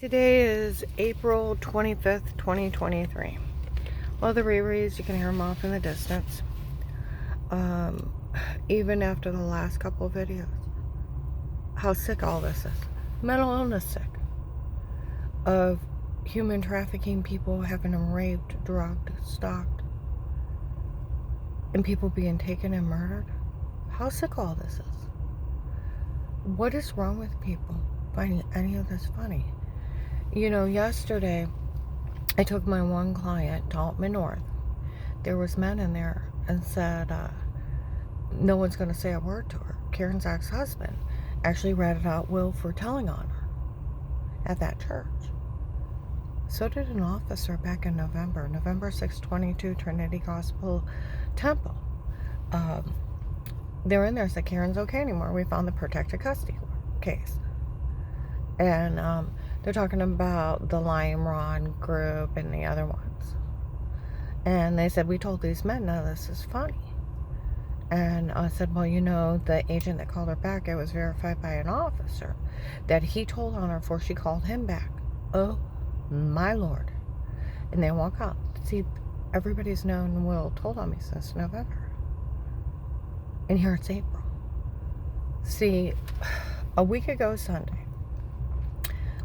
Today is April 25th, 2023. Well, the Riri's, you can hear them off in the distance. Um, Even after the last couple of videos. How sick all this is. Mental illness sick. Of human trafficking, people having them raped, drugged, stalked. And people being taken and murdered. How sick all this is. What is wrong with people finding any of this funny? You know, yesterday, I took my one client to Altman North. There was men in there and said, no one's going to say a word to her. Karen's ex-husband actually read out will for telling on her at that church. So did an officer back in November 6, 22, Trinity Gospel Temple. They're in there, said Karen's okay anymore. We found the protected custody case. And they're talking about the Lime Ron group and the other ones. And they said, we told these men, no, this is funny. And I said, well, you know, the agent that called her back, it was verified by an officer that he told on her before she called him back. Oh, my Lord. And they walk out. See, everybody's known Will told on me since November. And here it's April. See, a week ago Sunday,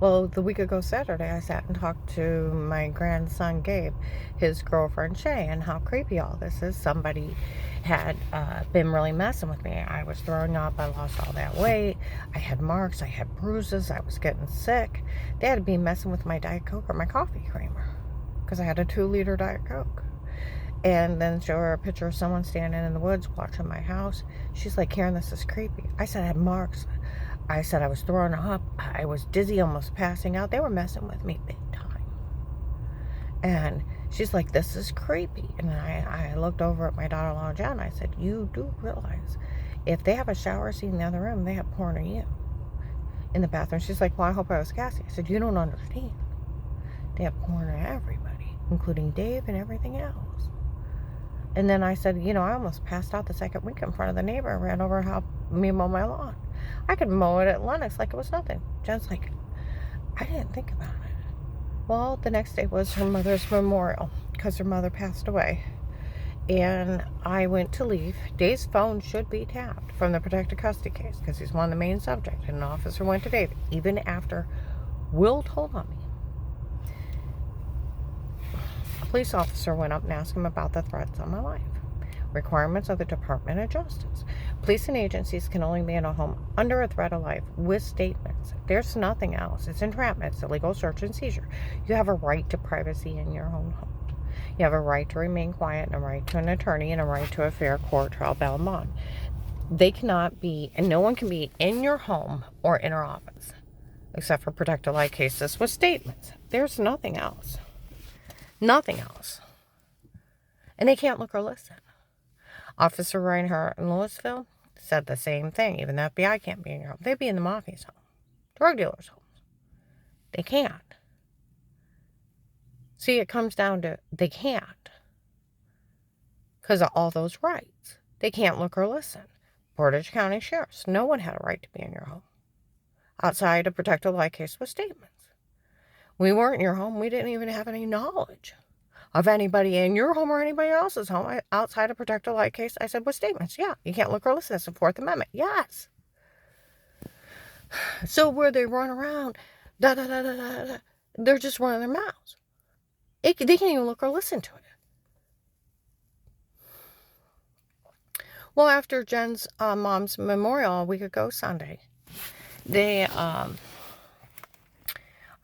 well, the week ago Saturday, I sat and talked to my grandson, Gabe, his girlfriend, Shay, and how creepy all this is. Somebody had been really messing with me. I was throwing up. I lost all that weight. I had marks. I had bruises. I was getting sick. They had to be messing with my Diet Coke or my coffee creamer because I had a 2-liter Diet Coke. And then show her a picture of someone standing in the woods watching my house. She's like, Karen, this is creepy. I said I had marks. I said I was throwing up. I was dizzy, almost passing out. They were messing with me big time. And she's like, this is creepy. And I looked over at my daughter-in-law, Jen. I said, you do realize if they have a shower scene in the other room, they have porn of you in the bathroom. She's like, well, I hope I was Cassie. I said, you don't understand. They have porn of everybody, including Dave and everything else. And then I said, you know, I almost passed out the second week in front of the neighbor and ran over and helped me mow my lawn. I could mow it at Lennox like it was nothing. Jen's like, I didn't think about it. Well, the next day was her mother's memorial because her mother passed away. And I went to leave. Dave's phone should be tapped from the protected custody case because he's one of the main subjects. And an officer went to Dave even after Will told on me. A police officer went up and asked him about the threats on my life. Requirements of the Department of Justice. Police and agencies can only be in a home under a threat of life with statements. There's nothing else. It's entrapment. It's illegal search and seizure. You have a right to privacy in your own home. You have a right to remain quiet and a right to an attorney and a right to a fair court trial, bail, and bond. They cannot be, and no one can be in your home or in our office, except for protected life cases with statements. There's nothing else. Nothing else. And they can't look or listen. Officer Reinhardt in Louisville said the same thing. Even the FBI can't be in your home. They'd be in the mafia's home. Drug dealers' homes. They can't. See, it comes down to they can't. Because of all those rights. They can't look or listen. Portage County Sheriffs. No one had a right to be in your home. Outside a protected life case with statements. We weren't in your home. We didn't even have any knowledge of anybody in your home or anybody else's home outside a protected life case. I said, with statements. Yeah, you can't look or listen. It's the Fourth Amendment. Yes. So where they run around, they're just running their mouths. They can't even look or listen to it. Well, after Jen's mom's memorial a week ago Sunday,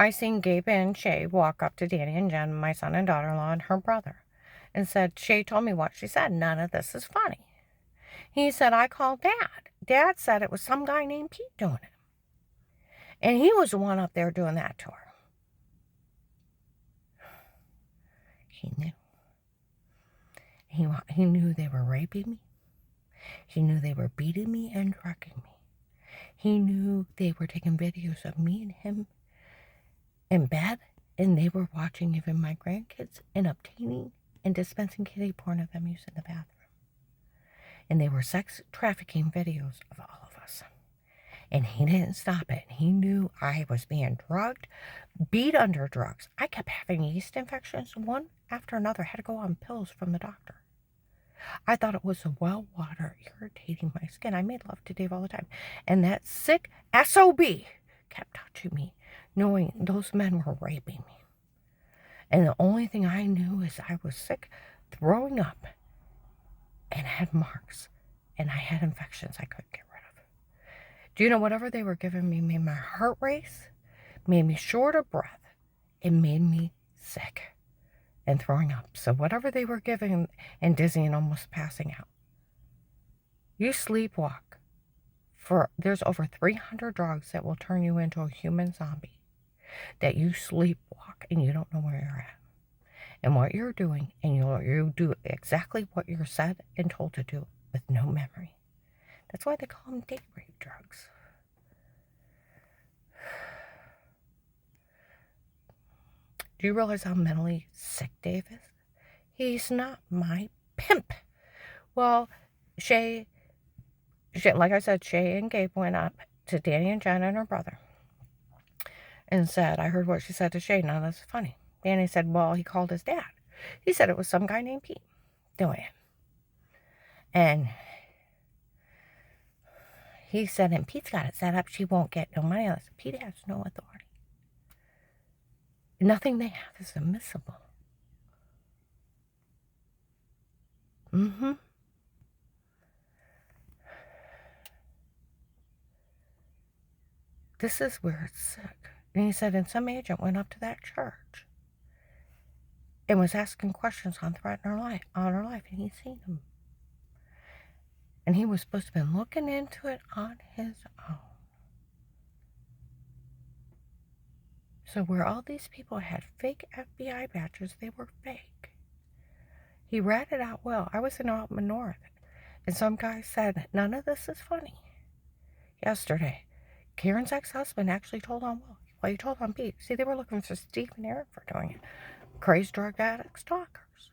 I seen Gabe and Shay walk up to Danny and Jen, my son and daughter-in-law, and her brother, and said, Shay told me what she said. None of this is funny. He said, I called Dad. Dad said it was some guy named Pete doing it. And he was the one up there doing that to her. He knew. He knew they were raping me. He knew they were beating me and drugging me. He knew they were taking videos of me and him in bed, and they were watching even my grandkids and obtaining and dispensing kiddie porn of them using the bathroom. And they were sex trafficking videos of all of us. And he didn't stop it. He knew I was being drugged, beat under drugs. I kept having yeast infections, one after another. I had to go on pills from the doctor. I thought it was the well water irritating my skin. I made love to Dave all the time. And that sick SOB kept touching me, knowing those men were raping me. And the only thing I knew is I was sick, throwing up, and had marks. And I had infections I couldn't get rid of. Do you know, whatever they were giving me made my heart race, made me short of breath. It made me sick and throwing up. So whatever they were giving and dizzy and almost passing out. You sleepwalk. There's over 300 drugs that will turn you into a human zombie. That you sleepwalk and you don't know where you're at. And what you're doing, and you do exactly what you're said and told to do with no memory. That's why they call them date rape drugs. Do you realize how mentally sick Dave is? He's not my pimp. Well, Shay, like I said, Shay and Gabe went up to Danny and Jen and her brother and said, I heard what she said to Shay. Now that's funny. Danny said, well, he called his dad. He said it was some guy named Pete doing it. And he said, and Pete's got it set up. She won't get no money on this. Pete has no authority. Nothing they have is admissible. This is where it's sick. And he said, and some agent went up to that church and was asking questions on threatening her life, and he's seen him. And he was supposed to have been looking into it on his own. So where all these people had fake FBI badges, they were fake. He read it out well. I was in Altman North, and some guy said, none of this is funny. Yesterday, Karen's ex-husband actually told on Will. Well, he told on Pete. See, they were looking for Steve and Eric for doing it. Crazed drug addict stalkers.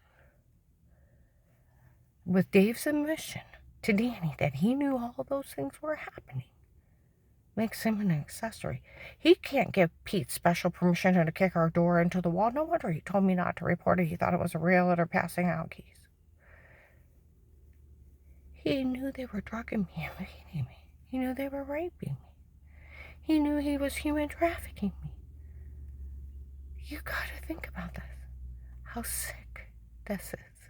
With Dave's admission to Danny that he knew all those things were happening makes him an accessory. He can't give Pete special permission to kick our door into the wall. No wonder he told me not to report it. He thought it was a realtor passing out keys. He knew they were drugging me and beating me. He knew they were raping me. He knew he was human trafficking me. You gotta think about this. How sick this is.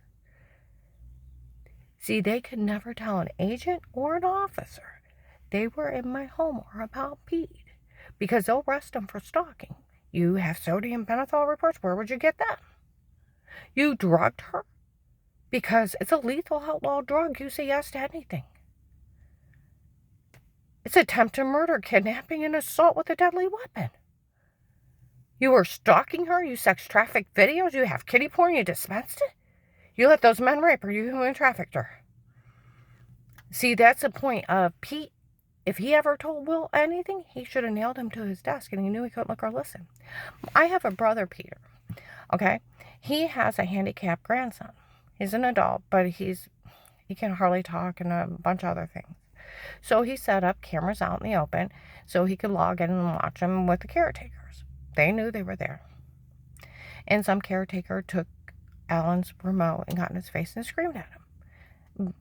See, they could never tell an agent or an officer they were in my home or about Pete, because they'll arrest them for stalking. You have sodium pentothal reports. Where would you get that? You drugged her? Because it's a lethal outlaw drug. You say yes to anything. It's attempted murder, kidnapping, and assault with a deadly weapon. You were stalking her? You sex trafficked videos? You have kiddie porn? You dispensed it? You let those men rape her? You human trafficked her? See, that's the point of Pete. If he ever told Will anything, he should have nailed him to his desk, and he knew he couldn't look or listen. I have a brother, Peter, okay? He has a handicapped grandson. He's an adult, but he can hardly talk and a bunch of other things. So he set up cameras out in the open so he could log in and watch them with the caretakers. They knew they were there. And some caretaker took Alan's remote and got in his face and screamed at him.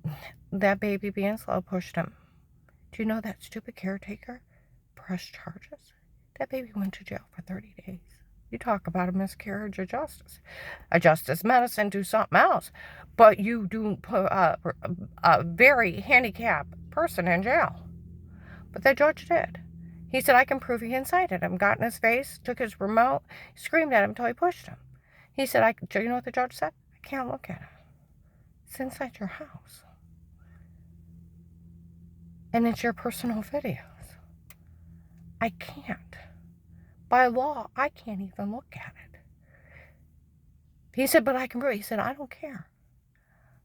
That baby, being slow, pushed him. Do you know that stupid caretaker pressed charges? That baby went to jail for 30 days. You talk about a miscarriage of justice. A justice medicine do something else. But you do put a very handicapped person in jail. But the judge did. He said, I can prove he incited him. Got in his face, took his remote, screamed at him until he pushed him. He said, do you know what the judge said? I can't look at him. It's inside your house. And it's your personal videos. I can't. By law, I can't even look at it. He said, but I can prove it. He said, I don't care.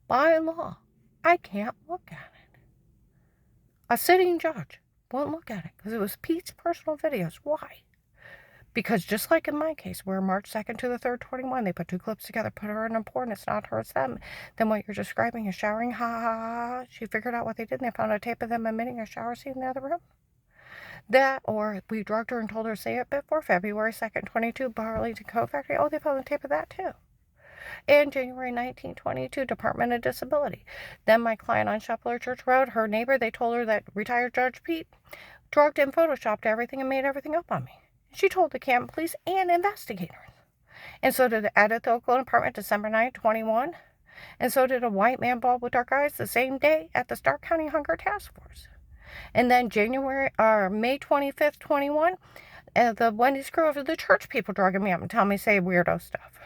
By law, I can't look at it. A sitting judge won't look at it because it was Pete's personal videos. Why? Because just like in my case, where March 2nd to the 3rd, 21, they put two clips together, put her in a porn, it's not her, it's them. Then what you're describing is showering, ha ha ha. She figured out what they did, and they found a tape of them emitting a shower scene in the other room. That, or we drugged her and told her to say it before February 2nd, 22, Burlington Coat Factory. Oh, they found the tape of that too. And January 1922, Department of Disability. Then my client on Shepler Church Road, her neighbor, they told her that retired Judge Pete drugged and photoshopped everything and made everything up on me. She told the Canton police and investigators. And so did the Edith Oakland Department, December 9, 21. And so did a white man bald with dark eyes the same day at the Stark County Hunger Task Force. And then May 25th, 21, the Wendy's crew of the church people drugging me up and telling me say weirdo stuff.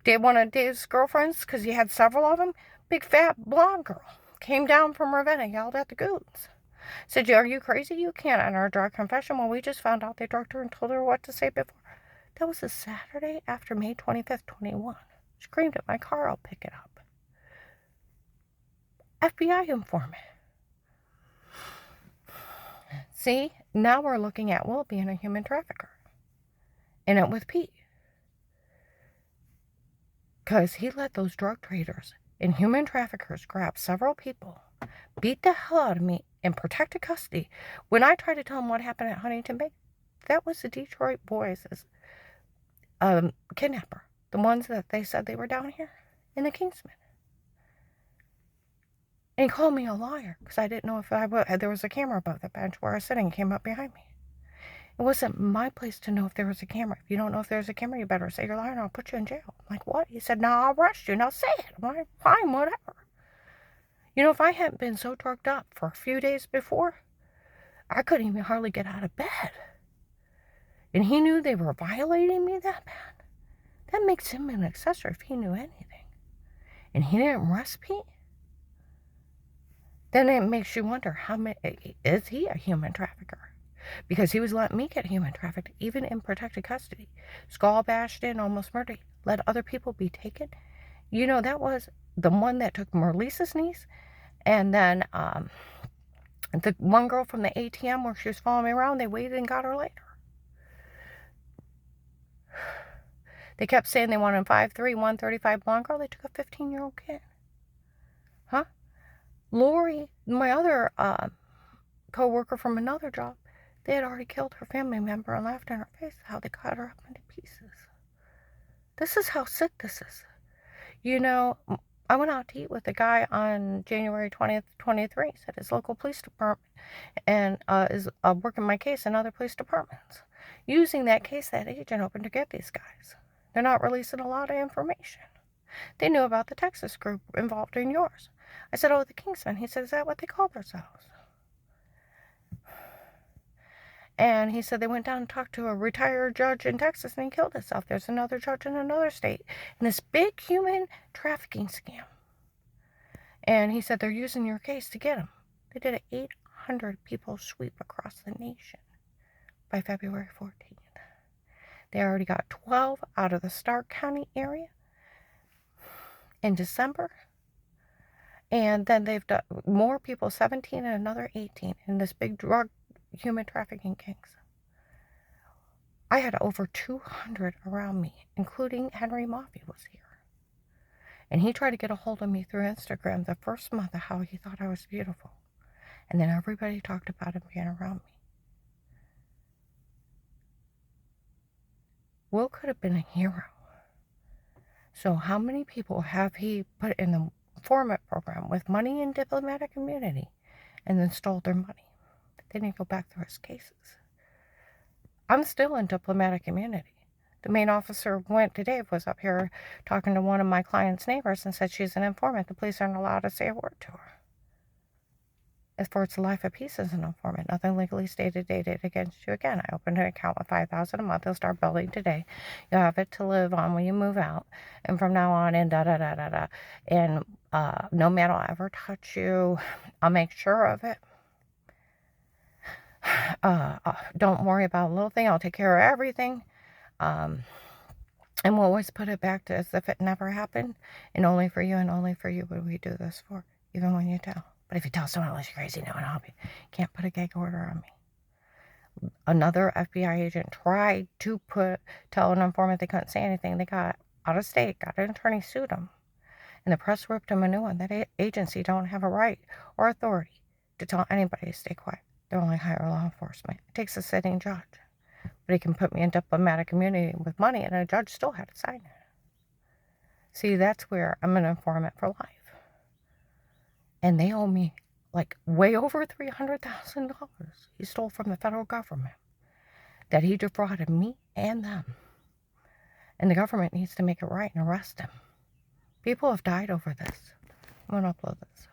One of Dave's girlfriends, because he had several of them, big fat blonde girl, came down from Ravenna, yelled at the goons. Said, are you crazy? You can't enter a drug confession. Well, we just found out they drugged her and told her what to say before. That was a Saturday after May 25th, 21. Screamed at my car, I'll pick it up. FBI informant. See, now we're looking at Will being a human trafficker. And it with Pete. Because he let those drug traders and human traffickers grab several people, beat the hell out of me in protected custody. When I tried to tell them what happened at Huntington Bay, that was the Detroit boys' kidnapper. The ones that they said they were down here in the Kingsman. And he called me a liar because I didn't know if there was a camera above the bench where I was sitting and came up behind me. It wasn't my place to know if there was a camera. If you don't know if there's a camera, you better say you're lying or I'll put you in jail. I'm like, what? He said, no, I'll arrest you. Now say it. I'm like, fine, whatever. You know, if I hadn't been so drugged up for a few days before, I couldn't even hardly get out of bed. And he knew they were violating me that bad. That makes him an accessory if he knew anything. And he didn't arrest Pete. Then it makes you wonder, is he a human trafficker? Because he was letting me get human trafficked, even in protected custody. Skull bashed in, almost murdered, let other people be taken. You know, that was the one that took Merlisa's niece. And then the one girl from the ATM where she was following me around, they waited and got her later. They kept saying they wanted 5'3", 135 blonde girl. They took a 15-year-old kid. Huh? Lori, my other co-worker from another job, they had already killed her family member and laughed in her face how they cut her up into pieces. This is how sick this is. You know, I went out to eat with a guy on January 20th, 23. He's at his local police department and is working my case in other police departments. Using that case that agent opened to get these guys. They're not releasing a lot of information. They knew about the Texas group involved in yours. I said, oh, the Kingsmen. He said, is that what they call themselves? And he said they went down and talked to a retired judge in Texas and he killed himself. There's another judge in another state. And this big human trafficking scam. And he said they're using your case to get him. They did an 800 people sweep across the nation by February 14th. They already got 12 out of the Stark County area in December. And then they've done more people, 17 and another 18 in this big drug human trafficking gangs. I had over 200 around me, including Henry Maffey was here. And he tried to get a hold of me through Instagram the first month of how he thought I was beautiful. And then everybody talked about him being around me. Will could have been a hero. So how many people have he put in the informant program with money and diplomatic immunity and then stole their money? They didn't go back through his cases. I'm still in diplomatic immunity. The main officer went today, was up here talking to one of my client's neighbors and said she's an informant. The police aren't allowed to say a word to her. As for its life of peace as an informant, nothing legally stated dated against you again. I opened an account with $5,000 a month. You'll start building today. You'll have it to live on when you move out. And from now on, and da-da-da-da-da. And no man will ever touch you. I'll make sure of it. Don't worry about a little thing. I'll take care of everything. And we'll always put it back to as if it never happened. And only for you would we do this for, even when you tell. But if you tell someone else you're crazy, no one will help you. Can't put a gag order on me. Another FBI agent tried to tell an informant they couldn't say anything. They got out of state, got an attorney, sued them. And the press ripped them a new one. That agency don't have a right or authority to tell anybody to stay quiet. They only hire law enforcement. It takes a sitting judge. But he can put me in diplomatic immunity with money, and a judge still had to sign it. See, that's where I'm an informant for life. And they owe me like way over $300,000 he stole from the federal government, that he defrauded me and them. And the government needs to make it right and arrest him. People have died over this. I'm going to upload this.